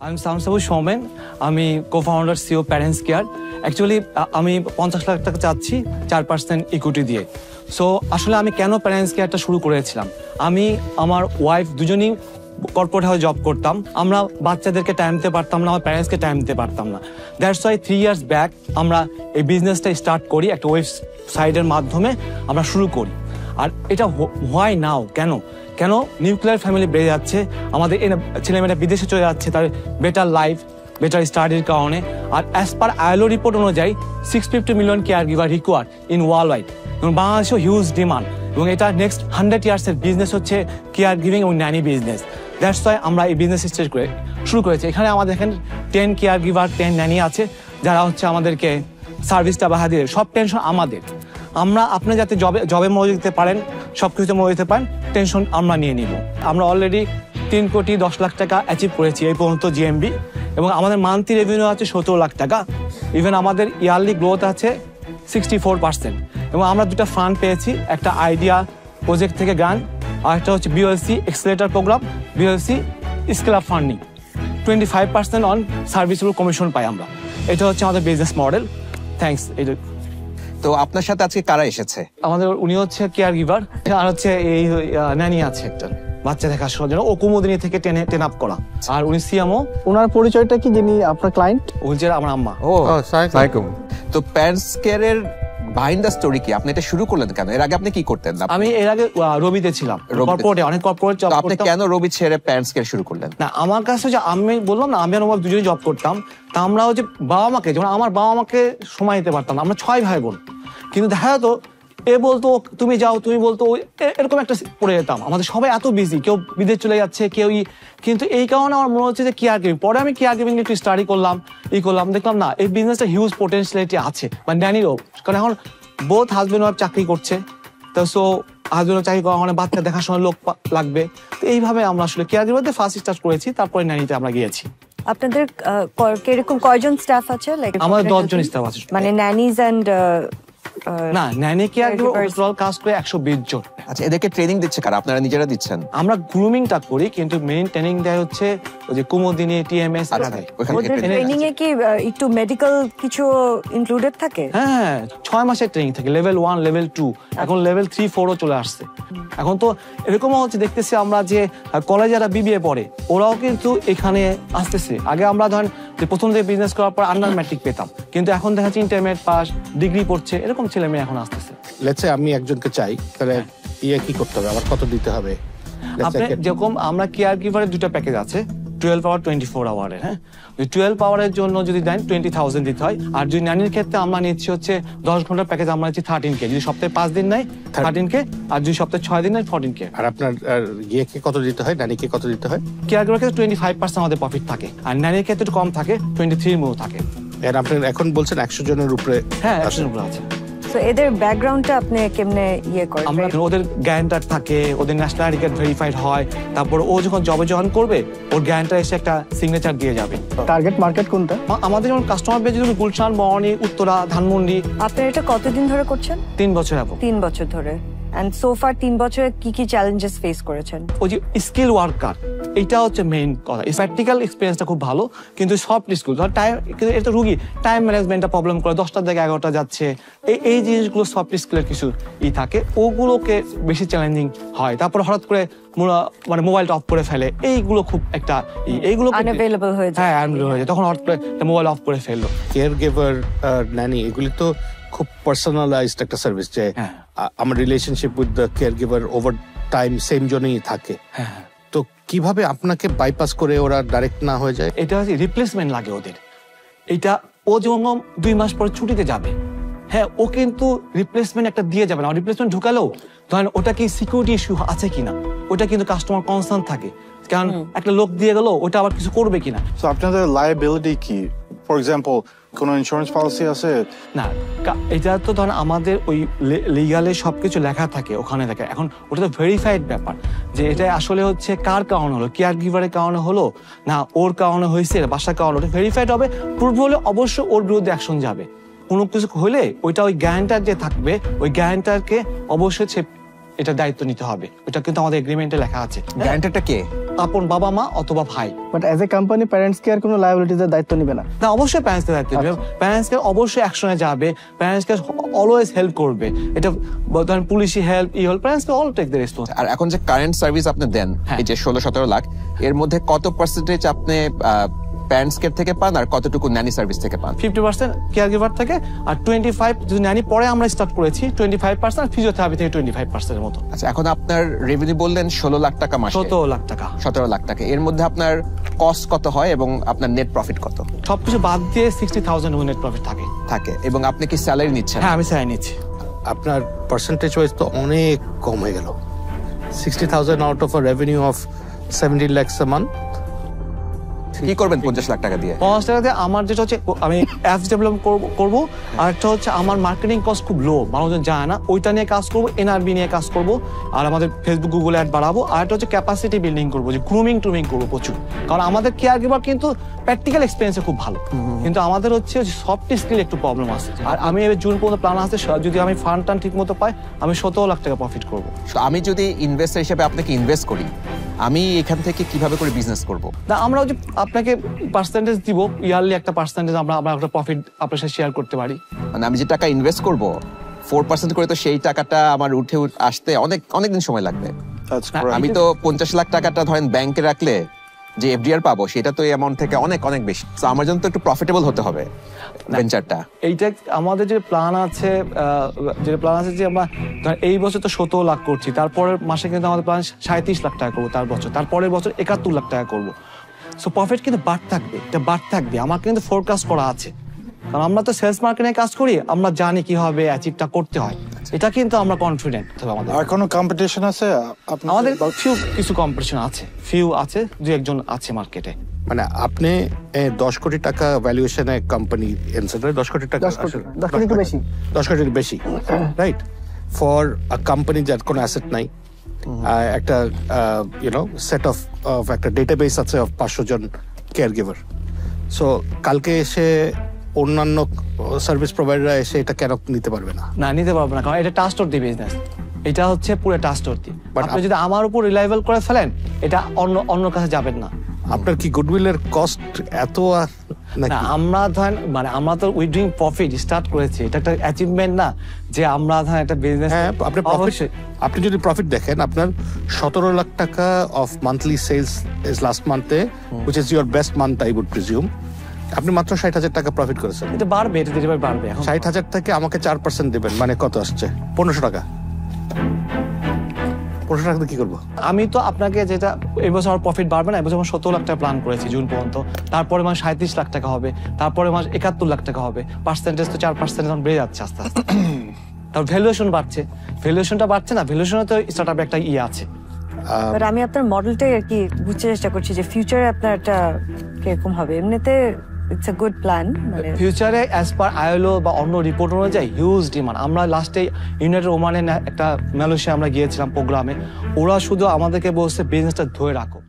I'm Samsabu Shomen. আমি co-founder CEO Parents Care. Actually আমি 50 লাখ টাকা চাচ্ছি 4% ইকুইটি দিয়ে। সো আসলে আমি কেন প্যারেন্টস কেয়ারটা শুরু করেছিলাম, আমি আমার ওয়াইফ দুজনেই কর্পোরেট হাউসে জব করতাম। আমরা বাচ্চাদেরকে টাইম দিতে পারতাম না, আমার প্যারেন্টসকে টাইম দিতে পারতাম না। দ্যাটস ওয়াই 3 years ব্যাক আমরা এই বিজনেসটা স্টার্ট করি, একটা ওয়েবসাইটের মাধ্যমে আমরা শুরু করি। আর এটা হোয়াই নাও, কেন কেন নিউক্লিয়ার ফ্যামিলি বেড়ে যাচ্ছে, আমাদের ছেলেমেয়েরা বিদেশে চলে যাচ্ছে তার বেটার লাইফ, বেটার স্টাডির কারণে। আর অ্যাজ পার আইএলও রিপোর্ট অনুযায়ী 650 million care giver required in world wide, এবং বাংলাদেশেও হিউজ ডিমান্ড, এবং এটা নেক্সট 100 ইয়ার্সের বিজনেস হচ্ছে কেয়ার গিভিং এবং ন্যানি বিজনেস। দ্যাটস ওয়াই আমরা এই বিজনেস শুরু করেছি। এখানে আমাদের এখানে 10 কেয়ার গিভার 10 ন্যানি আছে, যারা হচ্ছে আমাদেরকে সার্ভিসটা বাহা দিয়ে, সব টেনশন আমাদের। আমরা আপনি যাতে জবে মজা দিতে পারেন, সব কিছুতে মজা দিতে পারেন, টেনশন আমরা নিয়ে নিব। আমরা অলরেডি 3 কোটি 10 লাখ টাকা অ্যাচিভ করেছি এই পর্যন্ত জিএমবি, এবং আমাদের মান্থলি রেভিনিউ আছে 17 লাখ টাকা। ইভেন আমাদের ইয়ারলি গ্রোথ আছে 64%। এবং আমরা দুটো ফান্ড পেয়েছি, একটা আইডিয়া প্রজেক্ট থেকে গ্রান্ট, আর একটা হচ্ছে BOLC accelerator program, BOLC scale up funding. 25% on serviceable commission পাই আমরা। এটা হচ্ছে আমাদের বিজনেস মডেল। থ্যাংকস। তো আপনার সাথে আজকে কারা এসেছে? আমাদের উনি হচ্ছে কেয়ার গিভার, আর হচ্ছে এই ন্যানি আছে একটা বাচ্চা দেখাশোনার জন্য, ও কুমুদিনী থেকে টেন আপ করা। আর উনি সিএমও। ওনার পরিচয়টা কি, যিনি আপনার ক্লায়েন্ট? হচ্ছে আমার আম্মা। ও আসসালামু। তো প্যারেন্টস কেয়ারের বিহাইন্ড দ্য স্টোরি কি? আপনি এটা শুরু করলেন কেন? এর আগে আপনি কি করতেন? আমি এর আগে রবিতে ছিলাম, কর্পোরেটে, অনেক কর্পোরেট জব করতাম। আপনি কেন রবি ছেড়ে প্যারেন্টস কেয়ার শুরু করলেন? না, আমার কাছে যে আমি বললাম না, আমি আর আমার দুজনেই জব করতাম, তা আমরা হচ্ছে বাবা মাকে, যেমন আমার বাবা মাকে সময় দিতে পারতাম না। আমরা 6 ভাই বোন, কিন্তু দেখা যেত এ বলতো তুমি যাও, তুমি বলতো এরকম একটা পড়ে যেতাম। আমাদের সবাই এত বিজি, কেউ বিদেশ চলে যাচ্ছে, কেউ কিন্তু এই কারণে আমার মনে হচ্ছে যে কেয়ার গিভিং। পরে আমি কেয়ার গিভিং একটু স্টাডি করলাম, দেখলাম না, এই বিজনেসটা হিউজ পোটেনশিয়ালিটি আছে, বা ন্যানিরও। কারণ এখন বোথ হাজবেন্ড ওয়াইফ চাকরি করছে, তো সো হাজবেন্ড ওয়াইফ চাকরি করা মানে বাচ্চা দেখাশোনার লোক লাগবে। তো এইভাবে আমরা আসলে কেয়ার গিভারতে ফার্স্ট স্টার্ট করেছি, তারপরে ন্যানিতে আমরা গিয়েছি। আপনাদের কিরকম কয়জন স্টাফ আছে? আমাদের 10 জন স্টাফ আছে, মানে ন্যানিজ এন্ড না, ন্যানি কেয়ার গিভার ওভারঅল কাজ করে 120 জন। আচ্ছা, এদেরকে ট্রেনিং দিচ্ছে কারা? আপনারা নিজেরা দিচ্ছেন? আমরা গ্রুমিংটা করি, কিন্তু মেইন ট্রেনিং দেয় হচ্ছে ওই যে কুমুদিনী, টিএমএস। ট্রেনিং এ কি একটু মেডিকেল কিছু ইনক্লুডেড থাকে? হ্যাঁ, 6 মাসের ট্রেনিং থাকে, লেভেল 1, লেভেল 2, এখন লেভেল 3, 4ও চলে আসছে। এখন তো এরকমও হচ্ছে, দেখতেছি আমরা যে কলেজে যারা বিবিএ পড়ে, ওরাও কিন্তু এখানে আসতেছে। আগে আমরা ধরেন যে প্রথম থেকে বিজনেস করার পর আন্ডার ম্যাট্রিক পেতাম, কিন্তু এখন দেখা যাচ্ছে ইন্টারমিডিয়েট পাস, ডিগ্রি পড়ছে, এরকম ছেলে মেয়ে এখন আসতেছে। লেটস সে আমি একজনকে চাই, তাহলে কি করতে হবে, আবার কত দিতে হবে? আপনি যেরকম আমরা কেয়ার গিভারের 2টা প্যাকেজ আছে, 12 আওয়ার 24 আওয়ারের। হ্যাঁ, 12 আওয়ারের জন্য যদি দেন 20,000 দিতে হয়। আর যদি ন্যানির ক্ষেত্রে আমরা নিচ্ছি হচ্ছে 10 ঘন্টার প্যাকেজ, আমরা নিচ্ছি 13K। যদি সপ্তাহে 5 দিন নেয় 13K, আর যদি সপ্তাহে 6 দিন নেয় 14K। আর আপনার ইয়েকে কত দিতে হয়, ন্যানিকে কত দিতে হয়? কেয়ার গিভারের ক্ষেত্রে 25% আমাদের প্রফিট থাকে, আর ন্যানির ক্ষেত্রে একটু কম থাকে, 23 মতো থাকে। আর আপনি এখন বলছেন 100 জনের উপরে? হ্যাঁ, 100 জনের উপরে আছে। সো এদের ব্যাকগ্রাউন্ডটা আপনি কেমনে করেন? আমরা ওদের গ্যারান্টার থাকে, ওদের ন্যাশনাল আইডি কার্ড ভেরিফাইড হয়, তারপর ও যখন জবে জয়েন করবে ওর গ্যারান্টার এসে একটা সিগনেচার দিয়ে যাবে। টার্গেট মার্কেট কোনটা? আমাদের যেমন কাস্টমার বেজ যদি গুলশান, বনানী, উত্তরা, ধানমন্ডি। আপনারা এটা কতদিন ধরে করছেন? 3 বছর হবে। 3 বছর ধরে। এন্ড সো ফার 3 বছরে কি কি চ্যালেঞ্জেস ফেস করেছেন? ওই যে স্কিল ওয়ার্কার, এটা হচ্ছে মেইন কথা। প্র্যাকটিক্যাল এক্সপেরিয়েন্সটা খুব ভালো, কিন্তু সফট স্কিল, ধর টাইম, কিন্তু এটা রুগী টাইম ম্যানেজমেন্টটা প্রবলেম করে, 10টার জায়গায় 11টা যাচ্ছে, এই জিনিসগুলো সফট স্কিলের কিছু থাকে, ওগুলোকে বেশি চ্যালেঞ্জিং হয়। তারপর হঠাৎ করে মানে মোবাইলটা অফ করে ফেলে, এইগুলো খুব একটা এইগুলো আনঅ্যাভেলেবল হয়ে যায়। হ্যাঁ, আনঅ্যাভেলেবল হয়ে যায়, তখন হঠাৎ করে মোবাইল অফ করে ফেললো। কেয়ার গিভার, ন্যানি, এগুলি তো খুব পার্সোনালাইজড একটা সার্ভিস, যে আমার relationship with the care giver over time same জনেই থাকে। হ্যাঁ, তো কিভাবে আপনাকে বাইপাস করে ওরা ডাইরেক্ট না হয়ে যায়? এটা হচ্ছে রিপ্লেসমেন্ট লাগে ওদের। এটা ও যেমন 2 মাস পরে ছুটিতে যাবে, হ্যাঁ, ও কিন্তু রিপ্লেসমেন্ট একটা দিয়ে যাবে না। রিপ্লেসমেন্ট ঢুকালেও ধরেন ওটা কি সিকিউরিটি ইস্যু আছে কিনা, ওটা কিন্তু কাস্টমার কনসার্ন থাকে, কারণ একটা লোক দিয়ে গেল, ওটা আবার কিছু করবে কিনা। সো আপনাদের লায়াবিলিটি কি? ফর এক্সাম্পল, কোনো ইন্স্যুরেন্স পলিসি আছে? না, এটা তো ধরেন আমাদের ওই লিগালে সবকিছু লেখা থাকে, ওখানে থাকে। এখন ওটা তো ভেরিফাইড ব্যাপার, যে এটা আসলে হচ্ছে কার কারণে হলো, কেয়ার গিভারের কারণে হলো না ওর কারণে হয়েছে, বাসার কারণে, ওটা ভেরিফাইড হবে। প্রুফ হলে অবশ্যই ওর বিরুদ্ধে অ্যাকশন যাবে। কোনো কিছু হলে ওইটা ওই গ্যারান্টার যে থাকবে, ওই গ্যারান্টারকে অবশ্যই এটা দায়িত্ব নিতে হবে। ওটা কিন্তু আমাদের এগ্রিমেন্টে লেখা আছে। গ্যারান্টারটা কে? আপন বাবা মা অথবা ভাই। But as a company parents care কোনো লায়াবিলিটিজের দায়িত্ব নেবে না? না, অবশ্যই প্যারেন্টসকে দায়িত্ব নেবে। প্যারেন্টসকে অবশ্যই অ্যাকশনে যাবে, প্যারেন্টসকে অলওয়েজ হেল্প করবে। এটা ধরেন পুলিশি হেল্প, প্যারেন্টসকে অল টেক দ্য রেসপন্স। আর এখন যে কারেন্ট সার্ভিস আপনি দেন, এই যে 16-17 লাখ, এর মধ্যে কত পার্সেন্টেজ আপনি প্যারেন্টস কেয়ার থেকে পান আর কতটুকু ন্যানি সার্ভিস থেকে পান? 50% কেয়ার গিভার থেকে, আর 25 যদি ন্যানি পরে আমরা স্টার্ট করেছি 25%, ফিজিওথেরাপি থেকে 25% এর মতো। আচ্ছা, এখন আপনার রেভিনিউ বললেন 16 লাখ টাকা মাসে। 17 লাখ টাকা। 17 লাখ টাকা। এর মধ্যে আপনার কস্ট কত হয় এবং আপনার নেট প্রফিট কত? সবকিছু বাদ দিয়ে 60,000 নেট প্রফিট থাকে। এবং আপনি কি স্যালারি নিচ্ছেন? হ্যাঁ, আমি স্যালারি নিচ্ছি। আপনার পার্সেন্টেজ ওয়াইজ তো অনেক কম হয়ে গেল। 60,000 out of a revenue of 17 lakhs a month। কি করবেন 50 লাখ টাকা দিয়ে? 50 টাকা দিয়ে আমার যেটা হচ্ছে, আমি অ্যাপস ডেভেলপ করবো, আর একটা হচ্ছে আমার মার্কেটিং কস্ট খুব লো, মানুষজন জানে না, ওইটা নিয়ে কাজ করবো, এনআরবি নিয়ে কাজ করবো, আর আমাদের ফেসবুক গুগল অ্যাড বাড়াবো, আর একটা হচ্ছে ক্যাপাসিটি বিল্ডিং করবো, যে গ্রুমিং করবো প্রচুর। কারণ আমাদের কেয়ার গিভার কিন্তু প্র্যাকটিক্যাল এক্সপিরিয়েন্সে খুব ভালো, কিন্তু আমাদের হচ্ছে সফট স্কিল একটু প্রবলেম আছে। আর আমি এবার জুন পর্যন্ত প্ল্যান আছে, যদি আমি ফান্ড টান ঠিক মতো পাই, আমি 17 লাখ টাকা প্রফিট করবো। আমি যদি ইনভেস্টর হিসেবে আপনাকে ইনভেস্ট করি, আমি এখান থেকে কিভাবে করে বিজনেস করব? না, আমরা যে আপনাকে পার্সেন্টেজ দিব, ইয়ারলি একটা পার্সেন্টেজ আমরা একটা প্রফিট আপনার সাথে শেয়ার করতে পারি। মানে আমি যে টাকা ইনভেস্ট করব 4% করে, তো সেই টাকাটা আমার উঠে আসতে অনেক দিন সময় লাগবে। আমি তো 50 লাখ টাকাটা ধরেন ব্যাংকে রাখলে যে এফডিআর পাবো, সেটা তো এই অ্যামাউন্ট থেকে অনেক বেশি। তো আমার জন্য তো একটু প্রফিটেবল হতে হবে ভেঞ্চারটা। এইটা আমাদের যে প্ল্যান আছে, যে আমরা এই বছর তো 17 লাখ করছি, তারপরের মাসে কিন্তু আমাদের প্ল্যান 37 লাখ টাকা করবো, তারপরের বছর 71 লাখ টাকা করবো। সো প্রফিট কিন্তু বাড়তে থাকবে, আমার কিন্তু ফোরকাস্ট করা আছে। কারণ আমরা তো সেলস মার্কেটিং কাজ করি, আমরা জানি কিভাবে অ্যাচিভটা করতে হয়, এটা কিন্তু আমরা কনফিডেন্ট। আর কোনো কম্পিটিশন আছে? আমাদের কিছু কম্পিটিশন আছে, দু একজন আছে মার্কেটে। মানে আপনি 10 কোটি টাকা ভ্যালুয়েশনে কোম্পানি এনছেন, 10 কোটি টাকা, 10 কোটি বেশি, 10 কোটির বেশি, রাইট? ফর আ কোম্পানি যার কোনো অ্যাসেট নাই, একটা সেট অফ একটা ডেটাবেস আছে অফ 500 জন কেয়ার গিভার। সো কালকে এসে অন্যান্য সার্ভিস প্রোভাইডাররা এসে এটা কেন নিতে পারবে না? না, নিতে পারবে না, কারণ এটা ট্রাস্টওয়ার্দি বিজনেস। এটা হচ্ছে পুরো ট্রাস্টওয়ার্দি। আপনি যদি আমার উপর রিলায়েবল করে ফেলেন, এটা অন্য কাছে যাবেন না। আপনার কি গুডউইলের কস্ট এত? না, আমরা ধরেন আমরা তো উই ডুইং প্রফিট স্টার্ট করেছি, এটা একটা অ্যাচিভমেন্ট না যে আমরা ধরেন একটা বিজনেস। হ্যাঁ, আপনি যদি প্রফিট দেখেন, আপনার 17 লাখ টাকা of monthly sales is last মান্থে, which is your best month I would presume. আপনি মাত্র 60,000 টাকা প্রফিট করেছেন। এটা বাড়বে, এটা ধীরে ধীরে বাড়বে। এখন 60,000 থেকে আমাকে 4% দেবেন, মানে কত আসছে? 1500 টাকা। 1500 টাকা কি করবো? আমি তো আপনাকে যেটা এই বছর আমার প্রফিট বাড়বে না, এবছর আমার 17 লাখ টাকা প্ল্যান করেছি জুন পর্যন্ত, তারপরে মাস 37 লাখ টাকা হবে, তারপরে মাস 71 লাখ টাকা হবে। পার্সেন্টেজ তো 4% এখন বেড়ে যাচ্ছে আস্তে আস্তে। তার ভ্যালুয়েশন বাড়ছে, ভ্যালুয়েশনটা বাড়ছে না, ভ্যালুয়েশনে তো স্টার্টআপে একটা আছে। বাট আমি আপনার মডেলটাই আর কি বুঝতে চেষ্টা করছি যে ফিউচারে আপনার একটা কিরকম হবে। এমনিতে ইটস আ গুড প্ল্যান, মানে ফিউচারে অ্যাজ পার আইএলও বা অন্য রিপোর্ট অনুযায়ী হিউজ ডিমান্ড। আমরা লাস্টে ইউনাইটেড ওমানে একটা মালয়েশিয়া আমরা গিয়েছিলাম প্রোগ্রামে, ওরা শুধু আমাদেরকে বলছে বিজনেসটা ধরে রাখো।